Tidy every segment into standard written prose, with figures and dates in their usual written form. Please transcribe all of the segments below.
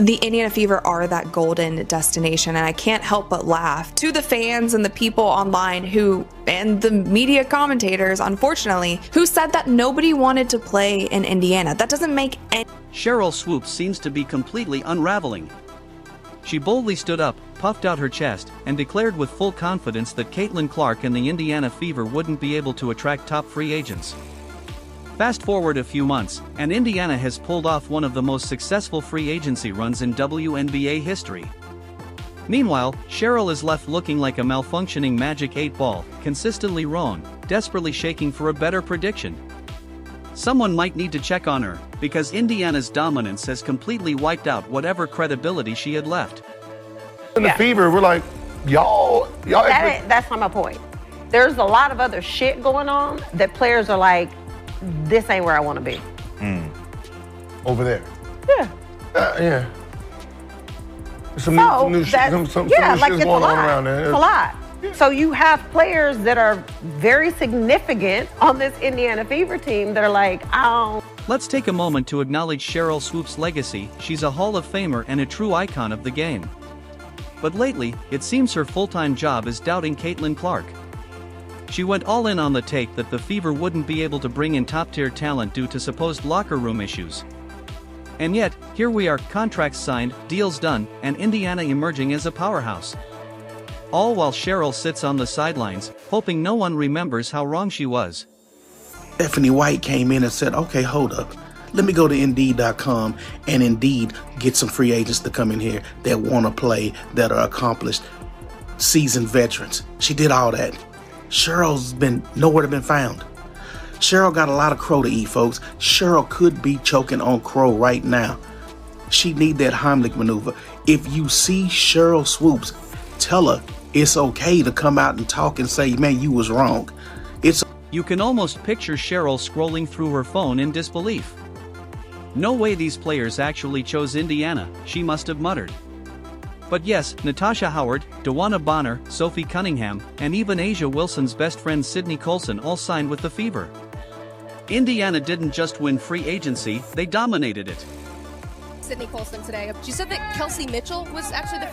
The Indiana Fever are that golden destination, and I can't help but laugh to the fans and the people online and the media commentators, unfortunately, who said that nobody wanted to play in Indiana. That doesn't make any. Sheryl Swoopes seems to be completely unraveling. She boldly stood up, puffed out her chest, and declared with full confidence that Caitlin Clark and the Indiana Fever wouldn't be able to attract top free agents. Fast forward a few months, and Indiana has pulled off one of the most successful free agency runs in WNBA history. Meanwhile, Sheryl is left looking like a malfunctioning Magic 8 ball, consistently wrong, desperately shaking for a better prediction. Someone might need to check on her, because Indiana's dominance has completely wiped out whatever credibility she had left. In the Fever, we're like, y'all. That's not my point. There's a lot of other shit going on that players are like, this ain't where I want to be. Over there. Yeah. Yeah. Some new shit it's going a on lot. around there. It's a lot. So you have players that are very significant on this Indiana Fever team that are like, Let's take a moment to acknowledge Sheryl Swoopes' legacy. She's a Hall of Famer and a true icon of the game. But lately, it seems her full-time job is doubting Caitlin Clark. She went all in on the take that the Fever wouldn't be able to bring in top-tier talent due to supposed locker room issues. And yet, here we are, contracts signed, deals done, and Indiana emerging as a powerhouse. All while Sheryl sits on the sidelines, hoping no one remembers how wrong she was. Stephanie White came in and said, okay, hold up. Let me go to Indeed.com and Indeed get some free agents to come in here that want to play, that are accomplished, seasoned veterans. She did all that. Sheryl's been nowhere to be found. Sheryl got a lot of crow to eat, folks. Sheryl could be choking on crow right now. She need that Heimlich maneuver. If you see Sheryl Swoopes, tell her it's okay to come out and talk and say, man, you was wrong. You can almost picture Sheryl scrolling through her phone in disbelief. No way these players actually chose Indiana, she must have muttered. But yes, Natasha Howard, Dewana Bonner, Sophie Cunningham, and even Asia Wilson's best friend Sydney Colson all signed with the Fever. Indiana didn't just win free agency, they dominated it. Sydney Colson today, she said that Kelsey Mitchell was actually the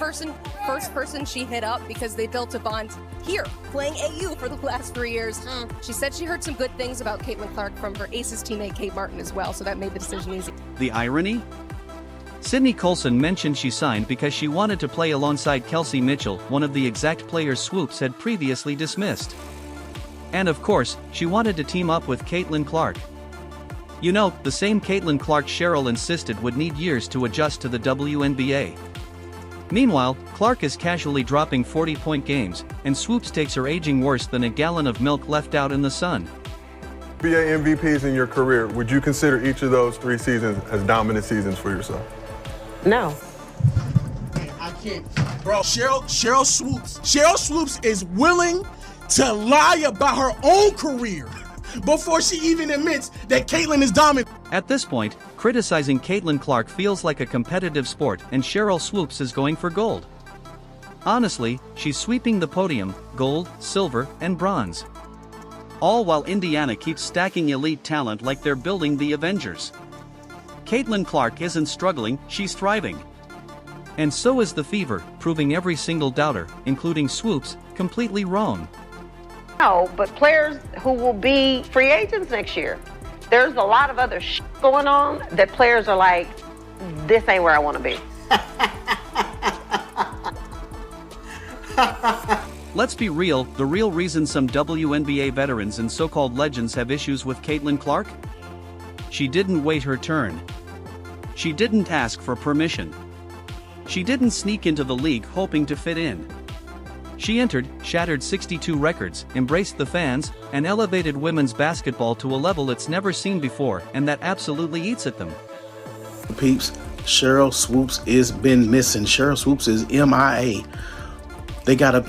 first person she hit up because they built a bond here, playing AU for the last 3 years. She said she heard some good things about Caitlin Clark from her Aces teammate Kate Martin as well, so that made the decision easy. The irony? Sydney Colson mentioned she signed because she wanted to play alongside Kelsey Mitchell, one of the exact players Swoopes had previously dismissed. And of course, she wanted to team up with Caitlin Clark. You know, the same Caitlin Clark Sheryl insisted would need years to adjust to the WNBA. Meanwhile, Clark is casually dropping 40-point games, and Swoopes takes her aging worse than a gallon of milk left out in the sun. NBA MVPs in your career, would you consider each of those 3 seasons as dominant seasons for yourself? no. I can't. Bro, Sheryl Swoopes is willing to lie about her own career before she even admits that Caitlin is dominant. At this point, criticizing Caitlin Clark feels like a competitive sport, and Sheryl Swoopes is going for gold. Honestly, she's sweeping the podium, gold, silver, and bronze. All while Indiana keeps stacking elite talent like they're building the Avengers. Caitlin Clark isn't struggling, she's thriving. And so is the Fever, proving every single doubter, including Swoopes, completely wrong. No, but players who will be free agents next year, there's a lot of other shit going on that players are like, this ain't where I want to be. Let's be real, the real reason some WNBA veterans and so-called legends have issues with Caitlin Clark? She didn't wait her turn. She didn't ask for permission. She didn't sneak into the league hoping to fit in. She entered, shattered 62 records, embraced the fans, and elevated women's basketball to a level it's never seen before, and that absolutely eats at them. Peeps, Sheryl Swoopes is been missing. Sheryl Swoopes is MIA. They got a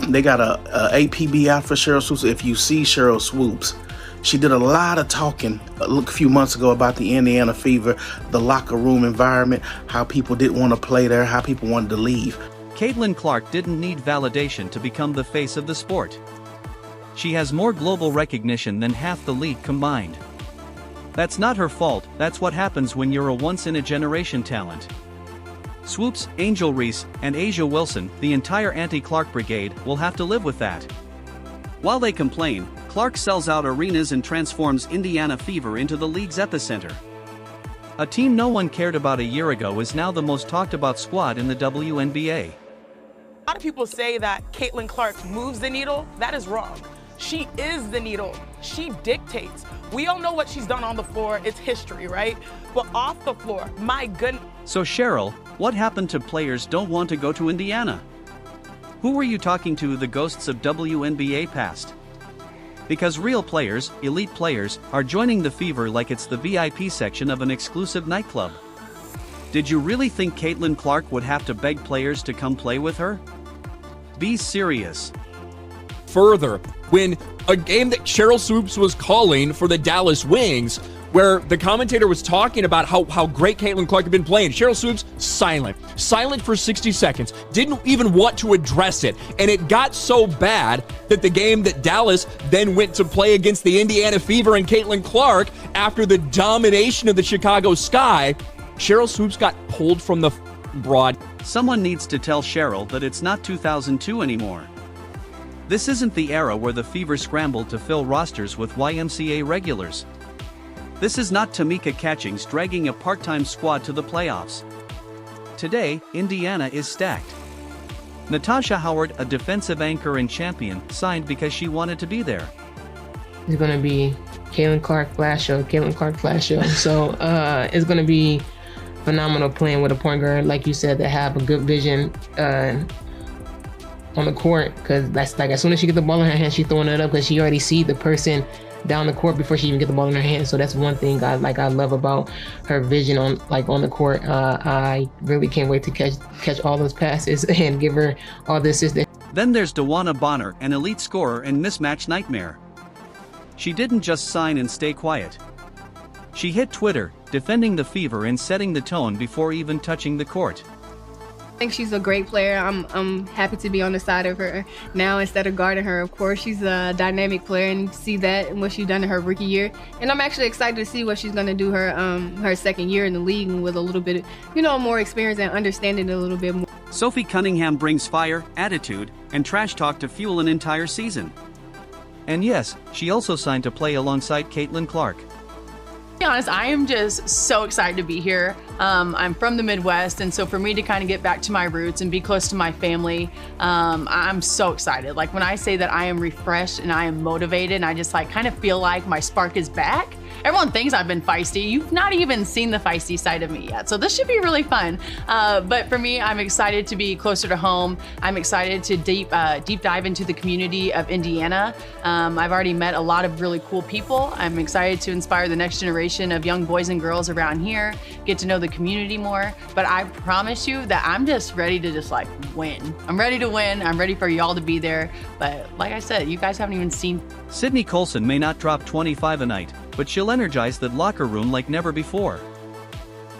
APB out for Sheryl Swoopes. If you see Sheryl Swoopes, she did a lot of talking a few months ago about the Indiana Fever, the locker room environment, how people didn't want to play there, how people wanted to leave. Caitlin Clark didn't need validation to become the face of the sport. She has more global recognition than half the league combined. That's not her fault, that's what happens when you're a once-in-a-generation talent. Swoopes, Angel Reese, and Asia Wilson, the entire anti-Clark brigade, will have to live with that. While they complain, Clark sells out arenas and transforms Indiana Fever into the league's epicenter. A team no one cared about a year ago is now the most talked about squad in the WNBA. A lot of people say that Caitlin Clark moves the needle. That is wrong. She is the needle. She dictates. We all know what she's done on the floor. It's history, right? But off the floor, my goodness. So Sheryl, what happened to players don't want to go to Indiana? Who were you talking to, the ghosts of WNBA past? Because real players, elite players, are joining the Fever like it's the VIP section of an exclusive nightclub. Did you really think Caitlin Clark would have to beg players to come play with her? Be serious. Further, when a game that Sheryl Swoopes was calling for the Dallas Wings, where the commentator was talking about how great Caitlin Clark had been playing, Sheryl Swoopes, silent for 60 seconds, didn't even want to address it. And it got so bad that the game that Dallas then went to play against the Indiana Fever and Caitlin Clark, after the domination of the Chicago Sky, Sheryl Swoopes got pulled from the broad. Someone needs to tell Sheryl that it's not 2002 anymore. This isn't the era where the Fever scrambled to fill rosters with YMCA regulars. This is not Tamika Catchings dragging a part-time squad to the playoffs. Today, Indiana is stacked. Natasha Howard, a defensive anchor and champion, signed because she wanted to be there. It's going to be Caitlin Clark Flash Show. So it's going to be phenomenal playing with a point guard, like you said, that have a good vision on the court, because that's like, as soon as she gets the ball in her hand, she's throwing it up because she already see the person down the court before she even get the ball in her hand. So that's one thing I love about her vision on the court. I really can't wait to catch all those passes and give her all the assists. Then there's DeWanna Bonner, an elite scorer and mismatch nightmare. She didn't just sign and stay quiet. She hit Twitter, defending the Fever and setting the tone before even touching the court. I think she's a great player. I'm happy to be on the side of her now instead of guarding her. Of course, she's a dynamic player, and you see that and what she's done in her rookie year. And I'm actually excited to see what she's going to do her second year in the league, and with a little bit of, more experience and understanding a little bit more. Sophie Cunningham brings fire, attitude, and trash talk to fuel an entire season. And yes, she also signed to play alongside Caitlin Clark. To be honest, I am just so excited to be here. I'm from the Midwest, and so for me to kind of get back to my roots and be close to my family, I'm so excited. Like, when I say that I am refreshed and I am motivated, and I just kind of feel like my spark is back. Everyone thinks I've been feisty. You've not even seen the feisty side of me yet, so this should be really fun. But for me, I'm excited to be closer to home. I'm excited to deep dive into the community of Indiana. I've already met a lot of really cool people. I'm excited to inspire the next generation of young boys and girls around here, get to know the community more. But I promise you that I'm just ready to win. I'm ready to win. I'm ready for y'all to be there. But like I said, you guys haven't even seen. Sydney Colson may not drop 25 a night, but she'll energize that locker room like never before.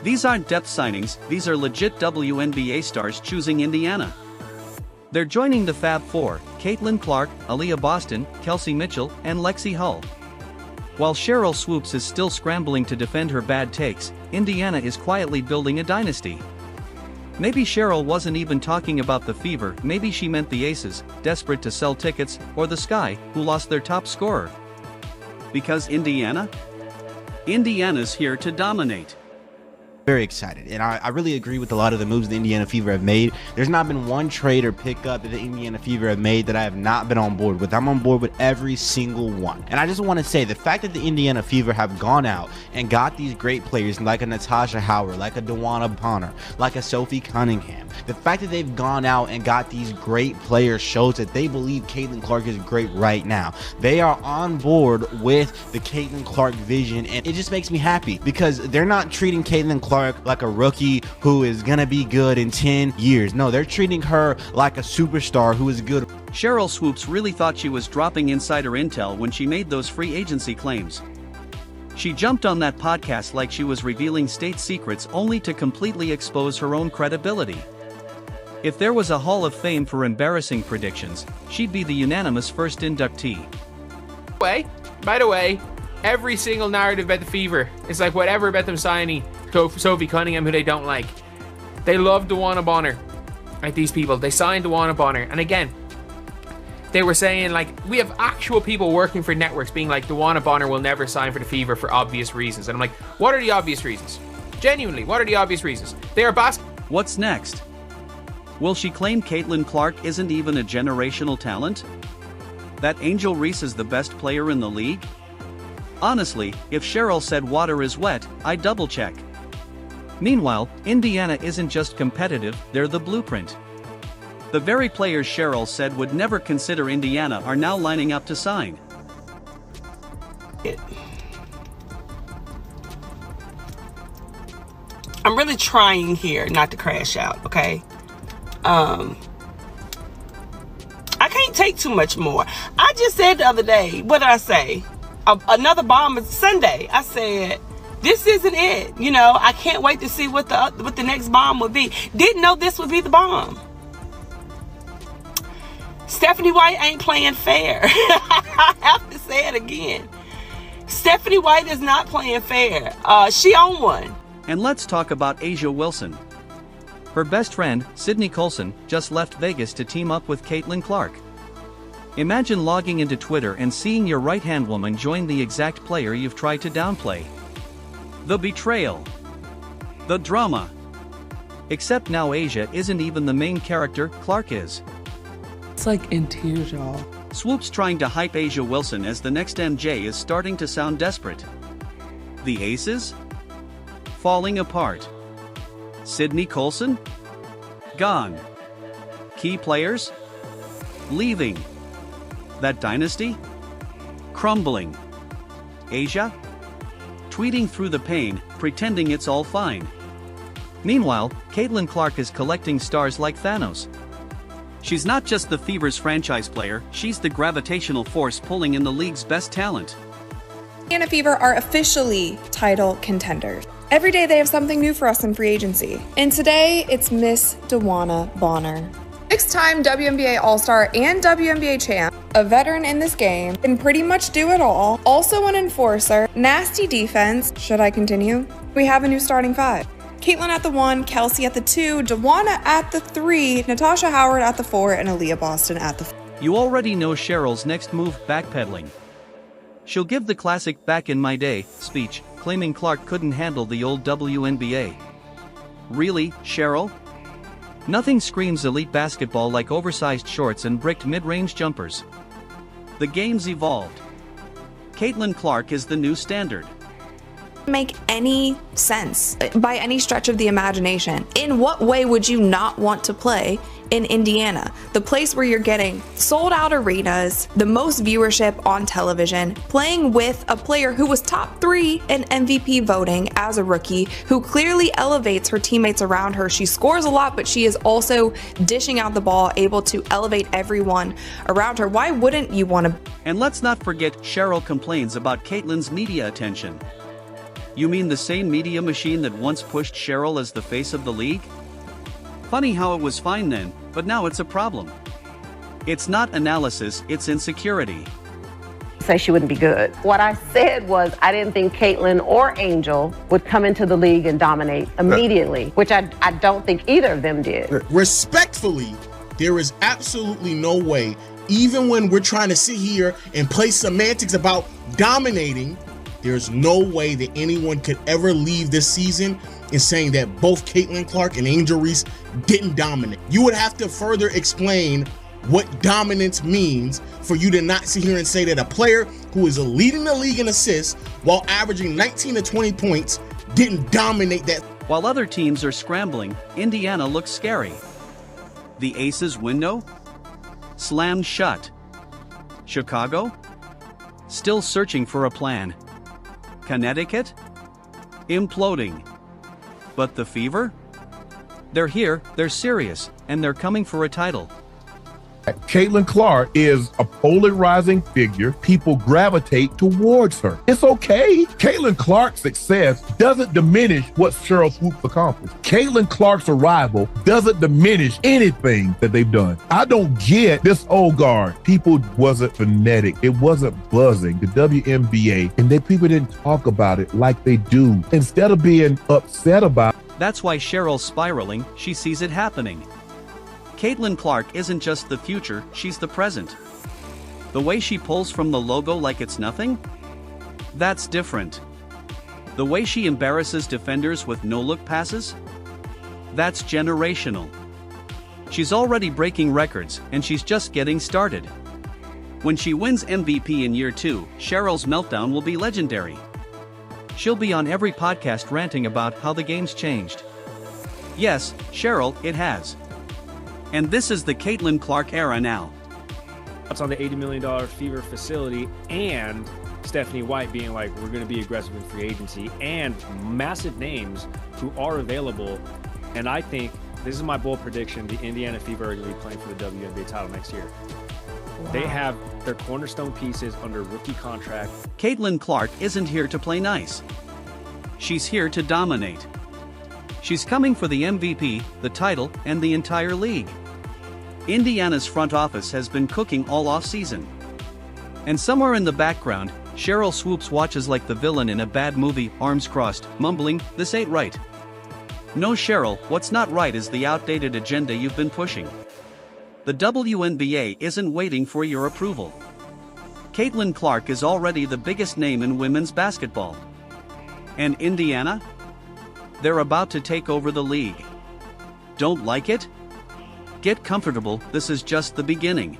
These aren't depth signings, these are legit WNBA stars choosing Indiana. They're joining the Fab Four: Caitlin Clark, Aaliyah Boston, Kelsey Mitchell, and Lexi Hull. While Sheryl Swoopes is still scrambling to defend her bad takes, Indiana is quietly building a dynasty. Maybe Sheryl wasn't even talking about the Fever, maybe she meant the Aces, desperate to sell tickets, or the Sky, who lost their top scorer. Because Indiana's here to dominate. Very excited, and I really agree with a lot of the moves the Indiana Fever have made. There's not been one trade or pickup that the Indiana Fever have made that I have not been on board with. I'm on board with every single one. And I just want to say, the fact that the Indiana Fever have gone out and got these great players like a Natasha Howard, like a DeWanna Bonner, like a Sophie Cunningham, the fact that they've gone out and got these great players shows that they believe Caitlin Clark is great right now. They are on board with the Caitlin Clark vision, and it just makes me happy because they're not treating Caitlin Clark like a rookie who is gonna be good in 10 years. No, they're treating her like a superstar who is good. Sheryl Swoopes really thought she was dropping insider intel when she made those free agency claims. She jumped on that podcast like she was revealing state secrets, only to completely expose her own credibility. If there was a Hall of Fame for embarrassing predictions, she'd be the unanimous first inductee. By the way, every single narrative about the Fever is like whatever about them signing Sophie Cunningham, who they don't like. They love DeWanna Bonner. Like, these people, they signed DeWanna Bonner. And again, they were saying, like, we have actual people working for networks being like, DeWanna Bonner will never sign for the Fever for obvious reasons. And I'm like, what are the obvious reasons? Genuinely, what are the obvious reasons? They are What's next? Will she claim Caitlin Clark isn't even a generational talent? That Angel Reese is the best player in the league? Honestly, if Sheryl said water is wet, I'd double check. Meanwhile, Indiana isn't just competitive, they're the blueprint. The very players Sheryl said would never consider Indiana are now lining up to sign. I'm really trying here not to crash out, okay? I can't take too much more. I just said the other day, what did I say? Another bomb is Sunday. I said, this isn't it. You know, I can't wait to see what the next bomb would be. Didn't know this would be the bomb. Stephanie White ain't playing fair. I have to say it again. Stephanie White is not playing fair. She on one. And let's talk about A'ja Wilson. Her best friend, Sydney Colson, just left Vegas to team up with Caitlin Clark. Imagine logging into Twitter and seeing your right-hand woman join the exact player you've tried to downplay. The betrayal. The drama. Except now A'ja isn't even the main character, Clark is. It's like in tears, y'all. Swoopes trying to hype A'ja Wilson as the next MJ is starting to sound desperate. The Aces? Falling apart. Sydney Colson? Gone. Key players? Leaving. That dynasty? Crumbling. A'ja? Tweeting through the pain, pretending it's all fine. Meanwhile, Caitlin Clark is collecting stars like Thanos. She's not just the Fever's franchise player, she's the gravitational force pulling in the league's best talent. Indiana Fever are officially title contenders. Every day they have something new for us in free agency. And today, it's Miss DeWanna Bonner. Six-time WNBA All-Star and WNBA champ, a veteran in this game, can pretty much do it all. Also an enforcer, nasty defense. Should I continue? We have a new starting five. Caitlin at the 1, Kelsey at the 2, DeWanna at the 3, Natasha Howard at the 4, and Aaliyah Boston at the 5. You already know Sheryl's next move, backpedaling. She'll give the classic "back in my day" speech, claiming Clark couldn't handle the old WNBA. Really, Sheryl? Nothing screams elite basketball like oversized shorts and bricked mid-range jumpers. The game's evolved. Caitlin Clark is the new standard. Make any sense by any stretch of the imagination. In what way would you not want to play in Indiana, the place where you're getting sold out arenas, the most viewership on television, playing with a player who was top 3 in MVP voting as a rookie, who clearly elevates her teammates around her. She scores a lot, but she is also dishing out the ball, able to elevate everyone around her. Why wouldn't you want to? And let's not forget, Sheryl complains about Caitlin's media attention. You mean the same media machine that once pushed Sheryl as the face of the league? Funny how it was fine then, but now it's a problem. It's not analysis, it's insecurity. Say she wouldn't be good. What I said was I didn't think Caitlin or Angel would come into the league and dominate immediately, which I don't think either of them did. Respectfully, there is absolutely no way, even when we're trying to sit here and play semantics about dominating, there's no way that anyone could ever leave this season in saying that both Caitlin Clark and Angel Reese didn't dominate. You would have to further explain what dominance means for you to not sit here and say that a player who is leading the league in assists while averaging 19 to 20 points didn't dominate that. While other teams are scrambling, Indiana looks scary. The Aces window? Slammed shut. Chicago? Still searching for a plan. Connecticut? Imploding. But the Fever? They're here, they're serious, and they're coming for a title. Caitlin Clark is a polarizing figure. People gravitate towards her. It's okay. Caitlin Clark's success doesn't diminish what Sheryl Swoopes accomplished. Caitlin Clark's arrival doesn't diminish anything that they've done. I don't get this old guard. People wasn't phonetic. It wasn't buzzing. The WNBA, and people didn't talk about it like they do. Instead of being upset about it, That's why Sheryl's spiraling, she sees it happening. Caitlin Clark isn't just the future, she's the present. The way she pulls from the logo like it's nothing? That's different. The way she embarrasses defenders with no-look passes? That's generational. She's already breaking records, and she's just getting started. When she wins MVP in year 2, Sheryl's meltdown will be legendary. She'll be on every podcast ranting about how the game's changed. Yes, Sheryl, it has. And this is the Caitlin Clark era now. It's on the $80 million Fever facility, and Stephanie White being like, we're going to be aggressive in free agency, and massive names who are available. And I think, this is my bold prediction, the Indiana Fever are going to be playing for the WNBA title next year. Wow. They have their cornerstone pieces under rookie contract. Caitlin Clark isn't here to play nice. She's here to dominate. She's coming for the MVP, the title, and the entire league. Indiana's front office has been cooking all off-season. And somewhere in the background, Sheryl Swoopes watches like the villain in a bad movie, arms crossed, mumbling, "This ain't right." No, Sheryl, what's not right is the outdated agenda you've been pushing. The WNBA isn't waiting for your approval. Caitlin Clark is already the biggest name in women's basketball. And Indiana? They're about to take over the league. Don't like it? Get comfortable, this is just the beginning.